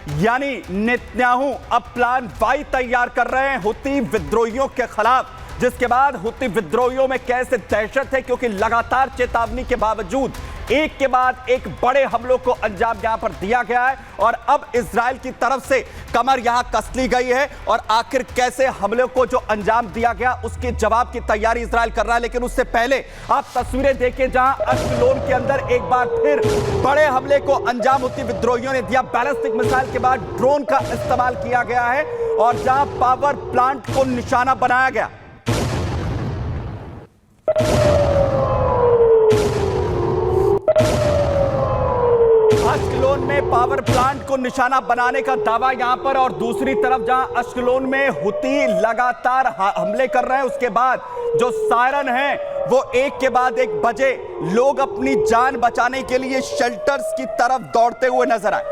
यानी नेतन्याहू अब plan Y तैयार कर रहे हैं हुती विद्रोहियों के खिलाफ, जिसके बाद हुती विद्रोहियों में कैसे दहशत है, क्योंकि लगातार चेतावनी के बावजूद एक के बाद एक बड़े हमलों को अंजाम यहां पर दिया गया है और अब इजराइल की तरफ से कमर यहां कस ली गई है और आखिर कैसे हमले को जो अंजाम दिया गया उसके जवाब की तैयारी इजराइल कर रहा है। लेकिन उससे पहले आप तस्वीरें देखें जहां अश्कलोन के अंदर एक बार फिर बड़े हमले को अंजाम हुती विद्रोहियों ने दिया। बैलिस्टिक मिसाइल के बाद ड्रोन का इस्तेमाल किया गया है और जहां पावर प्लांट को निशाना बनाया गया। अश्कलोन में पावर प्लांट को निशाना बनाने का दावा यहां पर, और दूसरी तरफ जहां अश्कलोन में हुती लगातार हमले कर रहे हैं, उसके बाद जो सायरन है वो एक के बाद एक बजे। लोग अपनी जान बचाने के लिए शेल्टर्स की तरफ दौड़ते हुए नजर आए।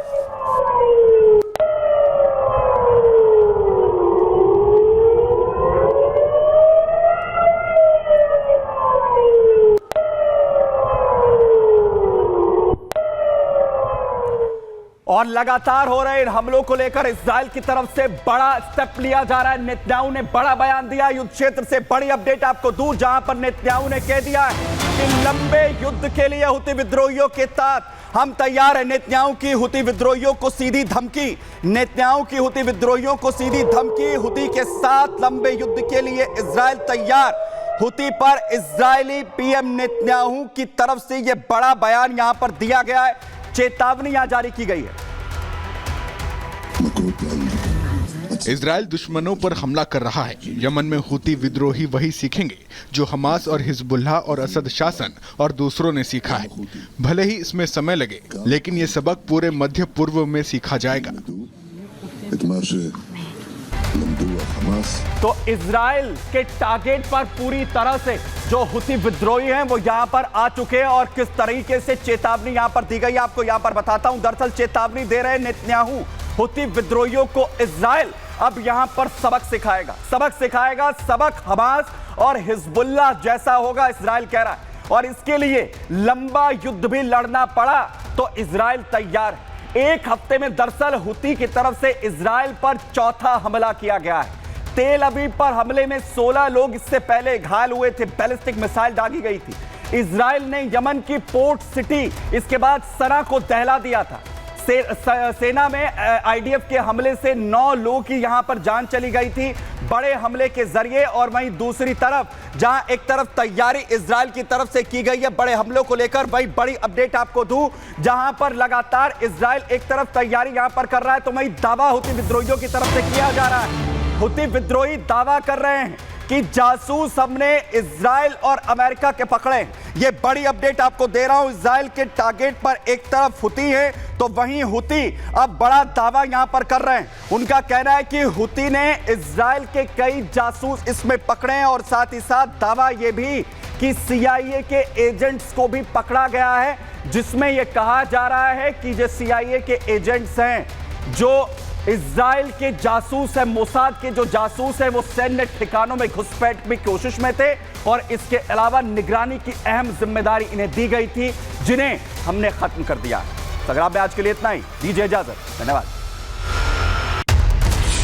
और लगातार हो रहे इन हमलों को लेकर इजराइल की तरफ से बड़ा स्टेप लिया जा रहा है। नेतन्याहू ने बड़ा बयान दिया। युद्ध क्षेत्र से बड़ी अपडेट आपको दूं, जहां पर नेतन्याहू ने कह दिया है कि लंबे युद्ध के लिए हुती विद्रोहियों के साथ हम तैयार हैं। नेतन्याहू की हुती विद्रोहियों को सीधी धमकी, नेतन्याहू की हुती विद्रोहियों को सीधी धमकी। हुती के साथ लंबे युद्ध के लिए इजराइल तैयार। हुती पर इजरायली पीएम नेतन्याहू की तरफ से यह बड़ा बयान यहां पर दिया गया है, चेतावनी यहां जारी की गई है। इजराइल दुश्मनों पर हमला कर रहा है। यमन में हुती विद्रोही वही सीखेंगे जो हमास और हिजबुल्लाह और असद शासन और दूसरों ने सीखा है। भले ही इसमें समय लगे, लेकिन ये सबक पूरे मध्य पूर्व में सीखा जाएगा। तो इजराइल के टारगेट पर पूरी तरह से जो हुती विद्रोही हैं वो यहां पर आ चुके हैं और किस तरीके से चेतावनी यहां पर दी गई आपको यहां पर बताता हूं। दरअसल चेतावनी दे रहे नेतन्याहू हुती विद्रोहियों को इजराइल अब यहां पर सबक सिखाएगा। सबक हमास और हिजबुल्लाह जैसा होगा, इजराइल कह रहा है, और इसके लिए लंबा युद्ध भी लड़ना पड़ा तो इजराइल तैयार है। एक हफ्ते में दरअसल हुती की तरफ से इजराइल पर चौथा हमला किया गया है। तेल अवीव पर हमले में 16 लोग इससे पहले घायल हुए थे, बैलिस्टिक मिसाइल दागी गई थी। इजराइल ने यमन की पोर्ट सिटी, इसके बाद सना को दहला दिया था। सेना में आईडीएफ के हमले से 9 लोगों की यहां पर जान चली गई थी बड़े हमले के जरिए। और वहीं दूसरी तरफ जहां एक तरफ तैयारी इजराइल की तरफ से की गई है बड़े हमलों को लेकर, वहीं बड़ी अपडेट आपको दूं, जहां पर लगातार इजराइल एक तरफ तैयारी यहां पर कर रहा है तो वहीं दावा हुती विद्रोहियों की तरफ से किया जा रहा है। हुती विद्रोही दावा कर रहे हैं कि जासूस हमने इजराइल और अमेरिका के पकड़े। ये बड़ी अपडेट आपको दे रहा हूं। इजराइल के टारगेट पर एक तरफ हुती है तो वहीं हुती अब बड़ा दावा यहां पर कर रहे हैं। उनका कहना है कि हुती ने इजराइल के कई जासूस इसमें पकड़े हैं और साथ ही साथ दावा यह भी कि CIA के एजेंट्स को भी पकड़ा गया है, जिसमें यह कहा जा रहा है कि जो CIA के एजेंट्स हैं, जो इजराइल के जासूस है, मोसाद के जो जासूस है, वो सैन्य ठिकानों में घुसपैठ की कोशिश में थे और इसके अलावा निगरानी की अहम जिम्मेदारी इन्हें दी गई थी, जिन्हें हमने खत्म कर दिया। सगरा में आज के लिए इतना ही, दीजिए इजाजत, धन्यवाद।